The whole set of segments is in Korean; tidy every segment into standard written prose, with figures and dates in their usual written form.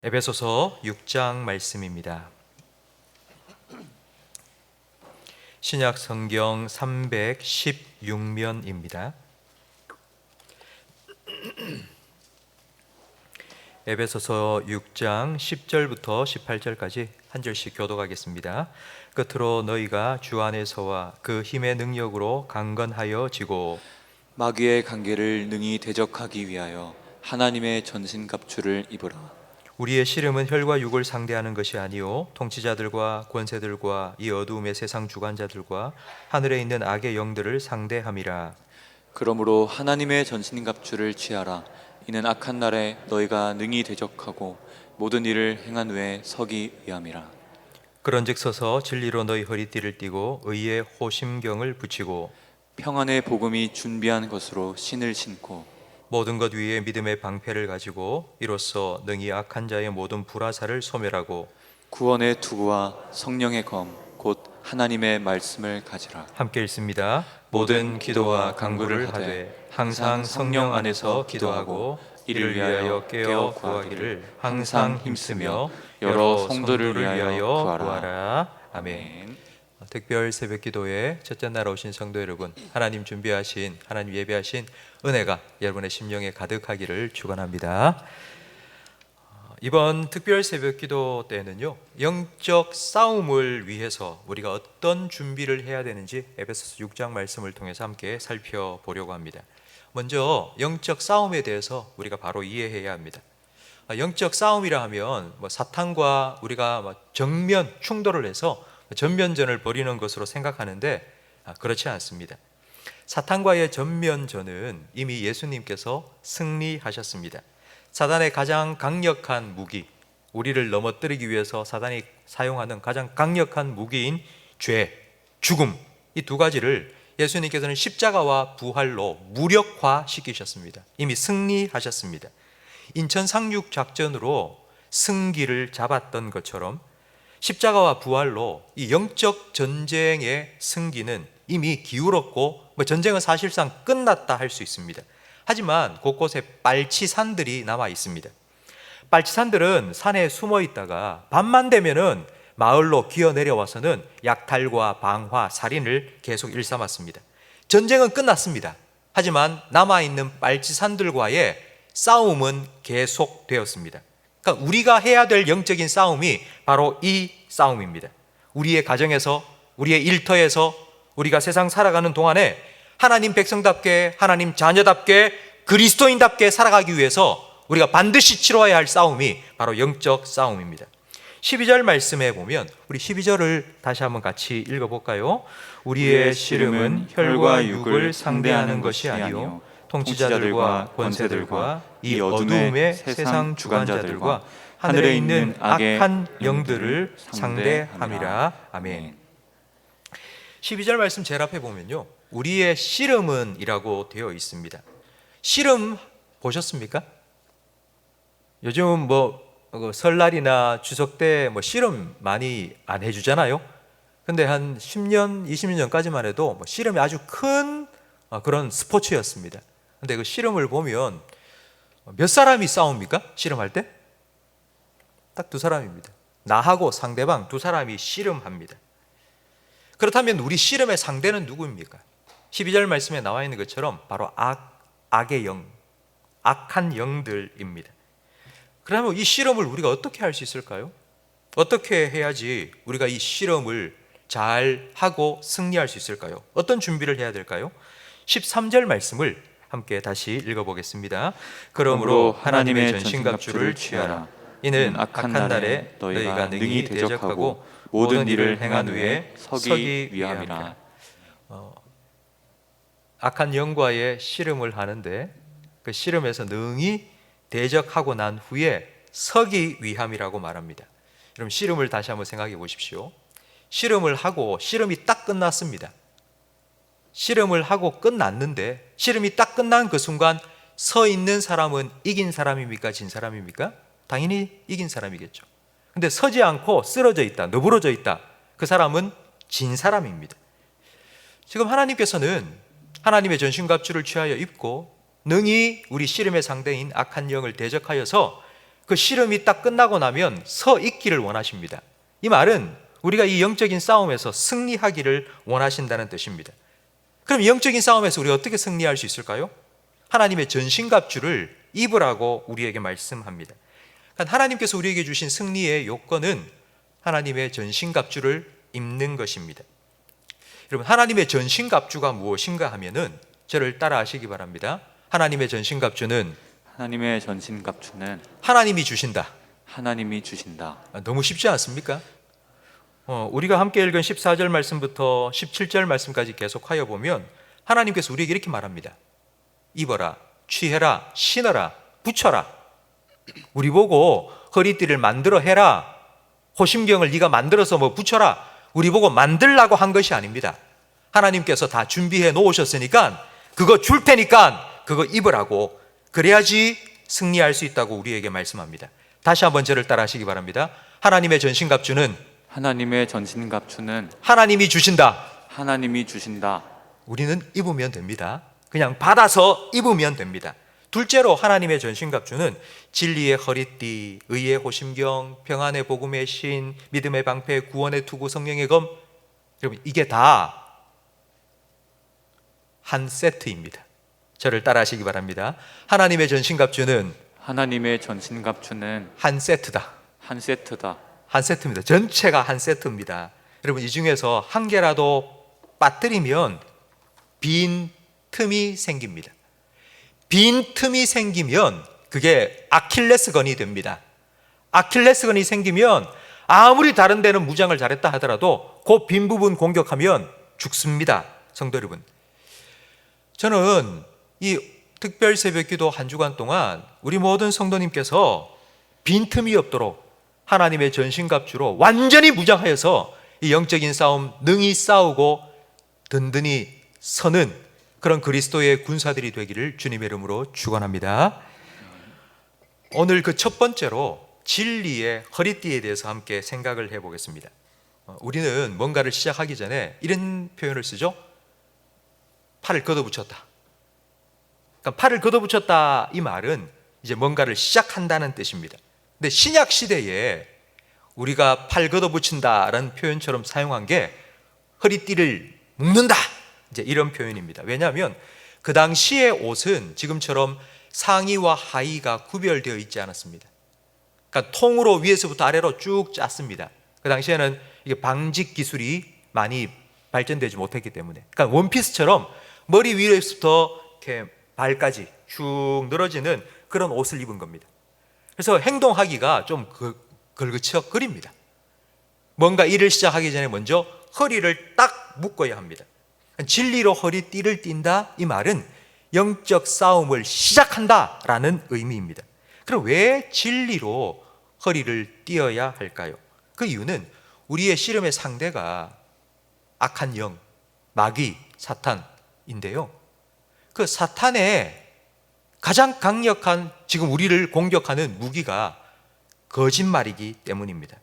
에베소서 6장 말씀입니다. 신약 성경 316면입니다. 에베소서 6장 10절부터 18절까지 한 절씩 교독하겠습니다. 끝으로 너희가 주 안에서와 그 힘의 능력으로 강건하여 지고 마귀의 관계를 능히 대적하기 위하여 하나님의 전신갑주를 입으라. 우리의 씨름은 혈과 육을 상대하는 것이 아니요 통치자들과 권세들과 이 어두움의 세상 주관자들과 하늘에 있는 악의 영들을 상대함이라. 그러므로 하나님의 전신갑주를 취하라. 이는 악한 날에 너희가 능히 대적하고 모든 일을 행한 후에 서기 위함이라. 그런즉 서서 진리로 너희 허리띠를 띠고 의의 호심경을 붙이고 평안의 복음이 준비한 것으로 신을 신고 모든 것 위에 믿음의 방패를 가지고 이로써 능히 악한 자의 모든 불화살을 소멸하고 구원의 투구와 성령의 검 곧 하나님의 말씀을 가지라. 함께 읽습니다. 모든 기도와 간구를 하되 항상 성령 안에서 기도하고 이를 위하여 깨어 구하기를 항상 힘쓰며 여러 성도를 위하여 구하라. 아멘. 특별 새벽 기도에 첫째 날 오신 성도 여러분, 하나님 준비하신, 하나님 예배하신 은혜가 여러분의 심령에 가득하기를 축원합니다. 이번 특별 새벽 기도 때는요, 영적 싸움을 위해서 우리가 어떤 준비를 해야 되는지 에베소서 6장 말씀을 통해서 함께 살펴보려고 합니다. 먼저 영적 싸움에 대해서 우리가 바로 이해해야 합니다. 영적 싸움이라 하면 사탄과 우리가 정면 충돌을 해서 전면전을 벌이는 것으로 생각하는데 그렇지 않습니다. 사탄과의 전면전은 이미 예수님께서 승리하셨습니다. 사단의 가장 강력한 무기, 우리를 넘어뜨리기 위해서 사단이 사용하는 가장 강력한 무기인 죄, 죽음, 이 두 가지를 예수님께서는 십자가와 부활로 무력화시키셨습니다. 이미 승리하셨습니다. 인천 상륙 작전으로 승기를 잡았던 것처럼 십자가와 부활로 이 영적 전쟁의 승기는 이미 기울었고 전쟁은 사실상 끝났다 할 수 있습니다. 하지만 곳곳에 빨치산들이 남아 있습니다. 빨치산들은 산에 숨어 있다가 밤만 되면은 마을로 기어 내려와서는 약탈과 방화, 살인을 계속 일삼았습니다. 전쟁은 끝났습니다. 하지만 남아있는 빨치산들과의 싸움은 계속되었습니다. 그러니까 우리가 해야 될 영적인 싸움이 바로 이 싸움입니다. 우리의 가정에서, 우리의 일터에서, 우리가 세상 살아가는 동안에 하나님 백성답게, 하나님 자녀답게, 그리스도인답게 살아가기 위해서 우리가 반드시 치러야 할 싸움이 바로 영적 싸움입니다. 12절 말씀에 보면 우리 12절을 다시 한번 같이 읽어볼까요? 우리의 씨름은 혈과 육을 상대하는 것이 아니요 통치자들과 권세들과 이 어두움의 세상 주관자들과 하늘에 있는 악한 영들을 상대함이라. 아멘. 12절 말씀 제일 앞에 보면요, 우리의 씨름은 이라고 되어 있습니다. 씨름 보셨습니까? 요즘 설날이나 추석 때 씨름 많이 안 해주잖아요. 근데 한 10년, 20년 전까지만 해도 씨름이 아주 큰 그런 스포츠였습니다. 근데 그 씨름을 보면 몇 사람이 싸웁니까? 씨름할 때? 딱 두 사람입니다. 나하고 상대방 두 사람이 씨름합니다. 그렇다면 우리 씨름의 상대는 누구입니까? 12절 말씀에 나와 있는 것처럼 바로 악의 영, 악한 영들입니다. 그러면 이 씨름을 우리가 어떻게 할 수 있을까요? 어떻게 해야지 우리가 이 씨름을 잘 하고 승리할 수 있을까요? 어떤 준비를 해야 될까요? 13절 말씀을 함께 다시 읽어보겠습니다. 그러므로 하나님의 전신갑주를 취하라. 이는 악한 날에 너희가 능히 대적하고 모든 일을 행한 후에 서기 위함이라. 악한 영과의 씨름을 하는데 그 씨름에서 능히 대적하고 난 후에 서기 위함이라고 말합니다. 그럼 씨름을 다시 한번 생각해 보십시오. 씨름을 하고 씨름이 딱 끝났습니다. 씨름을 하고 끝났는데 씨름이 딱 끝난 그 순간 서 있는 사람은 이긴 사람입니까? 진 사람입니까? 당연히 이긴 사람이겠죠. 근데 서지 않고 쓰러져 있다, 너부러져 있다, 그 사람은 진 사람입니다. 지금 하나님께서는 하나님의 전신갑주를 취하여 입고 능히 우리 씨름의 상대인 악한 영을 대적하여서 그 씨름이 딱 끝나고 나면 서 있기를 원하십니다. 이 말은 우리가 이 영적인 싸움에서 승리하기를 원하신다는 뜻입니다. 그럼 영적인 싸움에서 우리가 어떻게 승리할 수 있을까요? 하나님의 전신갑주를 입으라고 우리에게 말씀합니다. 그러니까 하나님께서 우리에게 주신 승리의 요건은 하나님의 전신갑주를 입는 것입니다. 여러분, 하나님의 전신갑주가 무엇인가 하면은 저를 따라하시기 바랍니다. 하나님의 전신갑주는 하나님이 주신다. 하나님이 주신다. 너무 쉽지 않습니까? 우리가 함께 읽은 14절 말씀부터 17절 말씀까지 계속하여 보면 하나님께서 우리에게 이렇게 말합니다. 입어라, 취해라, 신어라, 붙여라. 우리 보고 허리띠를 만들어 해라, 호심경을 네가 만들어서 뭐 붙여라, 우리 보고 만들라고 한 것이 아닙니다. 하나님께서 다 준비해 놓으셨으니까 그거 줄 테니까 그거 입으라고, 그래야지 승리할 수 있다고 우리에게 말씀합니다. 다시 한번 저를 따라 하시기 바랍니다. 하나님의 전신갑주는 하나님이 주신다. 하나님이 주신다. 우리는 입으면 됩니다. 그냥 받아서 입으면 됩니다. 둘째로 하나님의 전신갑주는 진리의 허리띠, 의의 호심경, 평안의 복음의 신, 믿음의 방패, 구원의 투구, 성령의 검. 여러분, 이게 다 한 세트입니다. 저를 따라 하시기 바랍니다. 하나님의 전신갑주는 한 세트다. 한 세트다. 한 세트입니다. 전체가 한 세트입니다. 여러분, 이 중에서 한 개라도 빠뜨리면 빈 틈이 생깁니다. 빈 틈이 생기면 그게 아킬레스건이 됩니다. 아킬레스건이 생기면 아무리 다른 데는 무장을 잘했다 하더라도 그 빈 부분 공격하면 죽습니다. 성도 여러분, 저는 이 특별 새벽기도 한 주간 동안 우리 모든 성도님께서 빈틈이 없도록 하나님의 전신갑주로 완전히 무장하여서 이 영적인 싸움 능히 싸우고 든든히 서는 그런 그리스도의 군사들이 되기를 주님의 이름으로 축원합니다. 오늘 그 첫 번째로 진리의 허리띠에 대해서 함께 생각을 해보겠습니다. 우리는 뭔가를 시작하기 전에 이런 표현을 쓰죠. 팔을 걷어붙였다. 그러니까 팔을 걷어붙였다, 이 말은 이제 뭔가를 시작한다는 뜻입니다. 근데 신약 시대에 우리가 팔 걷어붙인다라는 표현처럼 사용한 게 허리띠를 묶는다, 이제 이런 표현입니다. 왜냐하면 그 당시의 옷은 지금처럼 상의와 하의가 구별되어 있지 않았습니다. 그러니까 통으로 위에서부터 아래로 쭉 짰습니다. 그 당시에는 이게 방직 기술이 많이 발전되지 못했기 때문에, 그러니까 원피스처럼 머리 위에서부터 이렇게 발까지 쭉 늘어지는 그런 옷을 입은 겁니다. 그래서 행동하기가 좀 걸그척거립니다. 뭔가 일을 시작하기 전에 먼저 허리를 딱 묶어야 합니다. 진리로 허리띠를 띈다, 이 말은 영적 싸움을 시작한다라는 의미입니다. 그럼 왜 진리로 허리를 띄어야 할까요? 그 이유는 우리의 씨름의 상대가 악한 영, 마귀, 사탄인데요. 그 사탄의 가장 강력한 지금 우리를 공격하는 무기가 거짓말이기 때문입니다.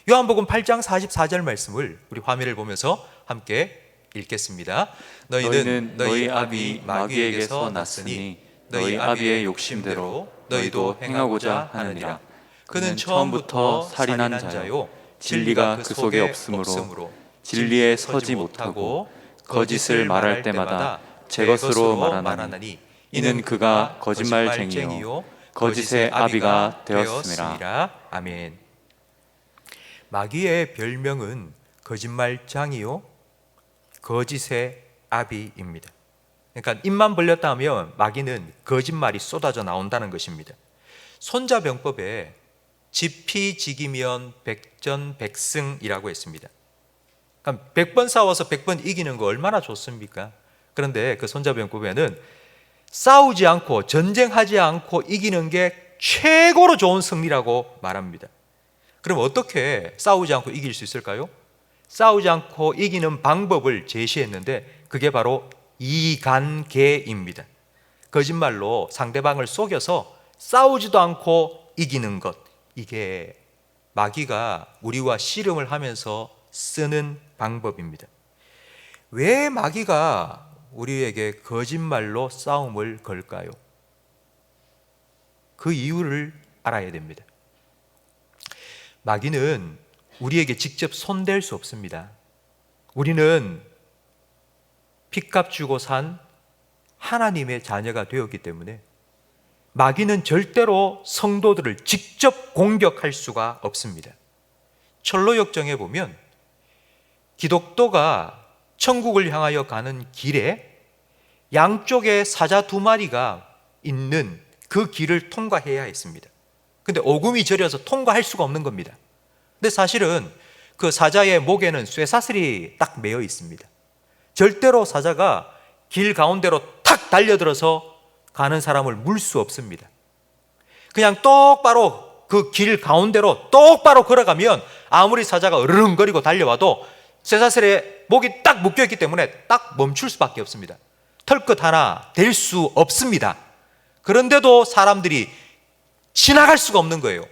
요한복음 8장 44절 말씀을 우리 화면을 보면서 함께 읽겠습니다. 너희는 너희 아비 마귀에게서 났으니 너희 아비의 욕심대로 너희도 행하고자 하느니라. 그는 처음부터 살인한 자요, 진리가 그 속에 없으므로 진리에 서지 못하고 거짓을 말할 때마다 제 것으로 말하나니 이는 그가 거짓말쟁이요 거짓의 아비가 되었음이라. 아멘. 마귀의 별명은 거짓말장이요 거짓의 아비입니다. 그러니까 입만 벌렸다 하면 마귀는 거짓말이 쏟아져 나온다는 것입니다. 손자병법에 지피지기면 백전백승이라고 했습니다. 그러니까 100번 싸워서 100번 이기는 거 얼마나 좋습니까? 그런데 그 손자병법에는 싸우지 않고 전쟁하지 않고 이기는 게 최고로 좋은 승리라고 말합니다. 그럼 어떻게 싸우지 않고 이길 수 있을까요? 싸우지 않고 이기는 방법을 제시했는데 그게 바로 이간계입니다. 거짓말로 상대방을 속여서 싸우지도 않고 이기는 것, 이게 마귀가 우리와 씨름을 하면서 쓰는 방법입니다. 왜 마귀가 우리에게 거짓말로 싸움을 걸까요? 그 이유를 알아야 됩니다. 마귀는 우리에게 직접 손댈 수 없습니다. 우리는 핏값 주고 산 하나님의 자녀가 되었기 때문에 마귀는 절대로 성도들을 직접 공격할 수가 없습니다. 철로역정에 보면 기독도가 천국을 향하여 가는 길에 양쪽에 사자 2마리가 있는 그 길을 통과해야 했습니다. 근데 오금이 저려서 통과할 수가 없는 겁니다. 근데 사실은 그 사자의 목에는 쇠사슬이 딱 매어 있습니다. 절대로 사자가 길 가운데로 탁 달려들어서 가는 사람을 물 수 없습니다. 그냥 똑바로 그 길 가운데로 똑바로 걸어가면 아무리 사자가 으르렁거리고 달려와도 쇠사슬에 목이 딱 묶여있기 때문에 딱 멈출 수밖에 없습니다. 털끝 하나 될 수 없습니다. 그런데도 사람들이 지나갈 수가 없는 거예요.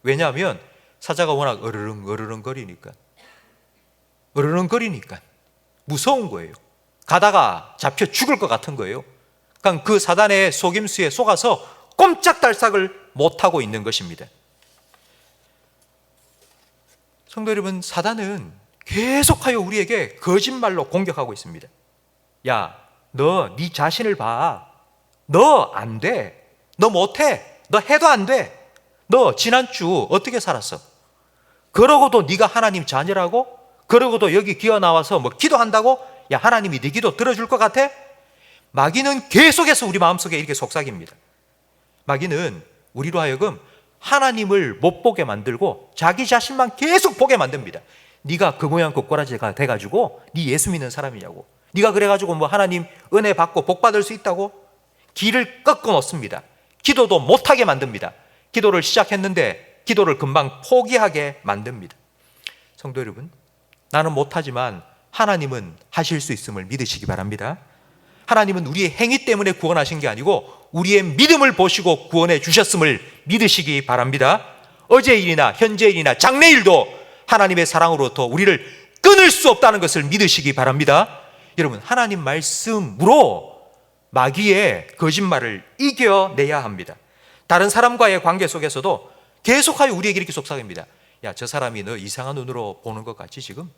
왜냐하면 사자가 워낙 으르렁거리니까 무서운 거예요. 가다가 잡혀 죽을 것 같은 거예요. 그러니까 그 사단의 속임수에 속아서 꼼짝달싹을 못하고 있는 것입니다. 성도 여러분, 사단은 계속하여 우리에게 거짓말로 공격하고 있습니다. 야, 너 네 자신을 봐. 너 안 돼. 너 못해. 너 해도 안 돼. 너 지난주 어떻게 살았어? 그러고도 네가 하나님 자녀라고? 그러고도 여기 기어 나와서 뭐 기도한다고? 야, 하나님이 네 기도 들어줄 것 같아? 마귀는 계속해서 우리 마음속에 이렇게 속삭입니다. 마귀는 우리로 하여금 하나님을 못 보게 만들고 자기 자신만 계속 보게 만듭니다. 네가 그 모양 그 꼬라지가 돼가지고 네 예수 믿는 사람이냐고. 네가 그래가지고 뭐 하나님 은혜 받고 복 받을 수 있다고? 길을 꺾어 놓습니다. 기도도 못하게 만듭니다. 기도를 시작했는데 기도를 금방 포기하게 만듭니다. 성도 여러분, 나는 못하지만 하나님은 하실 수 있음을 믿으시기 바랍니다. 하나님은 우리의 행위 때문에 구원하신 게 아니고 우리의 믿음을 보시고 구원해 주셨음을 믿으시기 바랍니다. 어제 일이나 현재 일이나 장래 일도 하나님의 사랑으로부터 우리를 끊을 수 없다는 것을 믿으시기 바랍니다. 여러분, 하나님 말씀으로 마귀의 거짓말을 이겨내야 합니다. 다른 사람과의 관계 속에서도 계속하여 우리에게 이렇게 속삭입니다. 야, 저 사람이 너 이상한 눈으로 보는 것 같지 지금?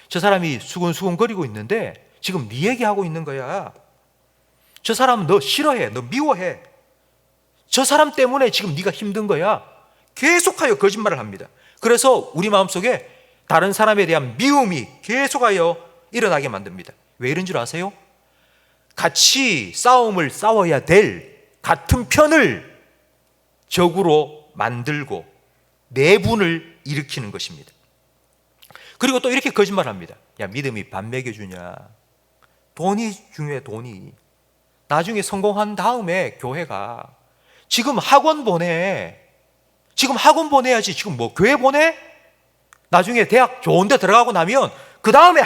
저 사람이 수근수근거리고 있는데 지금 네 얘기하고 있는 거야. 저 사람은 너 싫어해. 너 미워해. 저 사람 때문에 지금 네가 힘든 거야. 계속하여 거짓말을 합니다. 그래서 우리 마음속에 다른 사람에 대한 미움이 계속하여 일어나게 만듭니다. 왜 이런 줄 아세요? 같이 싸움을 싸워야 될 같은 편을 적으로 만들고 내분을 일으키는 것입니다. 그리고 또 이렇게 거짓말합니다. 야, 믿음이 밥 먹여주냐? 돈이 중요해. 돈이. 나중에 성공한 다음에 교회가 지금 학원 보내. 지금 학원 보내야지. 지금 뭐 교회 보내? 나중에 대학 좋은 데 들어가고 나면 그 다음에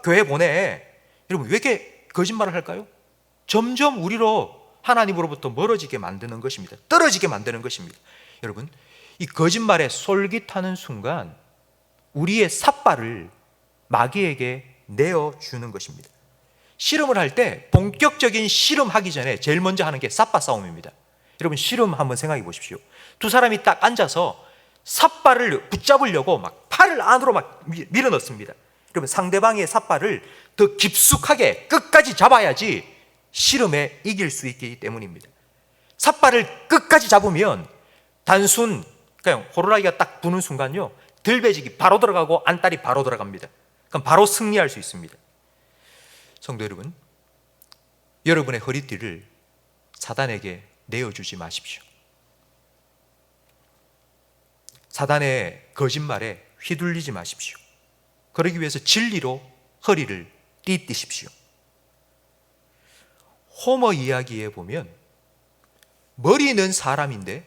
교회 보내. 여러분, 왜 이렇게 거짓말을 할까요? 점점 우리로 하나님으로부터 멀어지게 만드는 것입니다. 떨어지게 만드는 것입니다. 여러분, 이 거짓말에 솔깃하는 순간 우리의 삿발을 마귀에게 내어주는 것입니다. 씨름을 할 때 본격적인 씨름하기 전에 제일 먼저 하는 게 삿바 싸움입니다. 여러분, 씨름 한번 생각해 보십시오. 두 사람이 딱 앉아서 삿발을 붙잡으려고 막 팔을 안으로 막 밀어 넣습니다. 여러분, 상대방의 삿발을 더 깊숙하게 끝까지 잡아야지 씨름에 이길 수 있기 때문입니다. 삿발을 끝까지 잡으면 단순 그냥 호루라기가 딱 부는 순간요, 들배지기 바로 들어가고 안달이 바로 들어갑니다. 그럼 바로 승리할 수 있습니다. 성도 여러분, 여러분의 허리띠를 사단에게 내어주지 마십시오. 사단의 거짓말에 휘둘리지 마십시오. 그러기 위해서 진리로 허리를 띠띠십시오. 호머 이야기에 보면 머리는 사람인데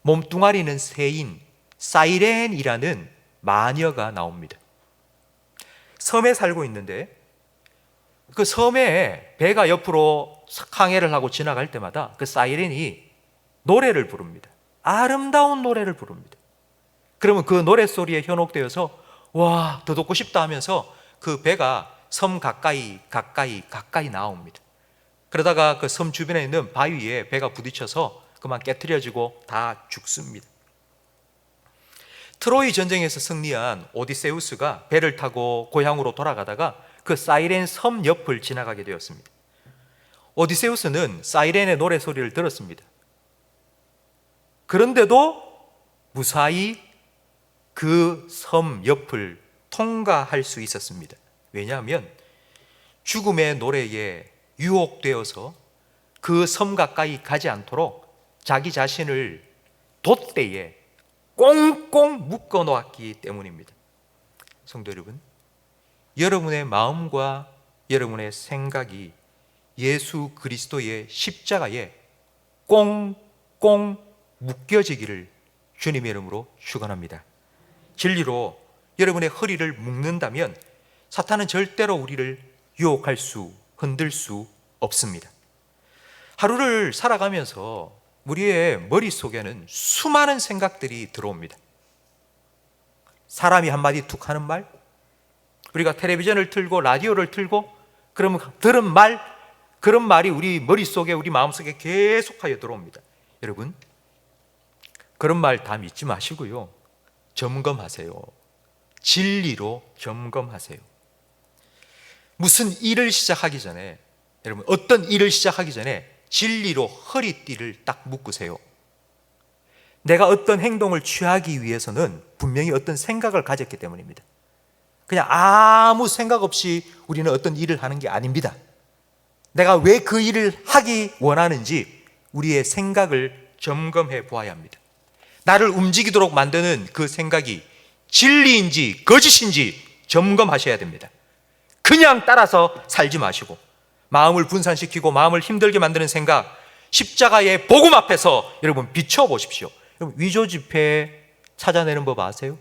몸뚱아리는 새인 사이렌이라는 마녀가 나옵니다. 섬에 살고 있는데 그 섬에 배가 옆으로 항해를 하고 지나갈 때마다 그 사이렌이 노래를 부릅니다. 아름다운 노래를 부릅니다. 그러면 그 노랫소리에 현혹되어서 와, 더 듣고 싶다 하면서 그 배가 섬 가까이 나옵니다. 그러다가 그 섬 주변에 있는 바위에 배가 부딪혀서 그만 깨트려지고 다 죽습니다. 트로이 전쟁에서 승리한 오디세우스가 배를 타고 고향으로 돌아가다가 그 사이렌 섬 옆을 지나가게 되었습니다. 오디세우스는 사이렌의 노래소리를 들었습니다. 그런데도 무사히 그 섬 옆을 통과할 수 있었습니다. 왜냐하면 죽음의 노래에 유혹되어서 그 섬 가까이 가지 않도록 자기 자신을 돛대에 꽁꽁 묶어 놓았기 때문입니다. 성도 여러분, 여러분의 마음과 여러분의 생각이 예수 그리스도의 십자가에 꽁꽁 묶여지기를 주님의 이름으로 축원합니다. 진리로 여러분의 허리를 묶는다면 사탄은 절대로 우리를 유혹할 수, 흔들 수 없습니다. 하루를 살아가면서 우리의 머릿속에는 수많은 생각들이 들어옵니다. 사람이 한마디 툭 하는 말, 우리가 텔레비전을 틀고 라디오를 틀고 그러면 들은 말, 그런 말이 우리 머릿속에, 우리 마음속에 계속하여 들어옵니다. 여러분, 그런 말 다 믿지 마시고요, 점검하세요. 진리로 점검하세요. 무슨 일을 시작하기 전에, 여러분, 어떤 일을 시작하기 전에 진리로 허리띠를 딱 묶으세요. 내가 어떤 행동을 취하기 위해서는 분명히 어떤 생각을 가졌기 때문입니다. 그냥 아무 생각 없이 우리는 어떤 일을 하는 게 아닙니다. 내가 왜 그 일을 하기 원하는지 우리의 생각을 점검해 보아야 합니다. 나를 움직이도록 만드는 그 생각이 진리인지 거짓인지 점검하셔야 됩니다. 그냥 따라서 살지 마시고 마음을 분산시키고 마음을 힘들게 만드는 생각, 십자가의 복음 앞에서 여러분 비춰보십시오. 여러분, 위조지폐 찾아내는 법 아세요?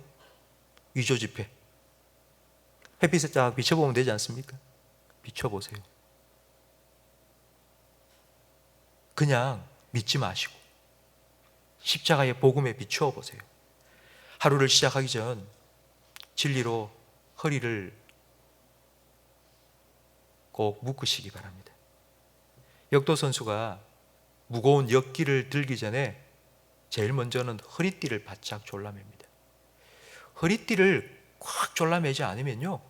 위조지폐. 햇빛에 쫙 비춰보면 되지 않습니까? 비춰보세요. 그냥 믿지 마시고 십자가의 복음에 비추어 보세요. 하루를 시작하기 전 진리로 허리를 꼭 묶으시기 바랍니다. 역도 선수가 무거운 역기를 들기 전에 제일 먼저는 허리띠를 바짝 졸라맵니다. 허리띠를 꽉 졸라매지 않으면요,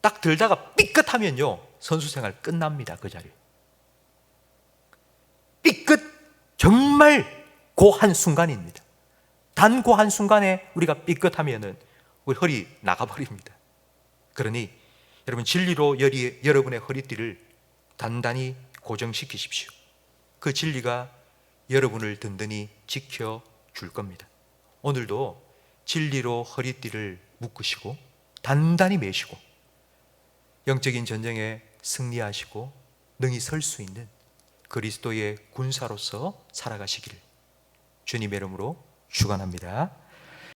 딱 들다가 삐끗하면요, 선수 생활 끝납니다. 그 자리에 삐끗, 정말 그 한순간입니다. 단 그 한순간에 우리가 삐끗하면은 우리 허리 나가버립니다. 그러니 여러분, 진리로 여러분의 허리띠를 단단히 고정시키십시오. 그 진리가 여러분을 든든히 지켜줄 겁니다. 오늘도 진리로 허리띠를 묶으시고 단단히 매시고 영적인 전쟁에 승리하시고 능히 설 수 있는 그리스도의 군사로서 살아가시기를 주님의 이름으로 축원합니다.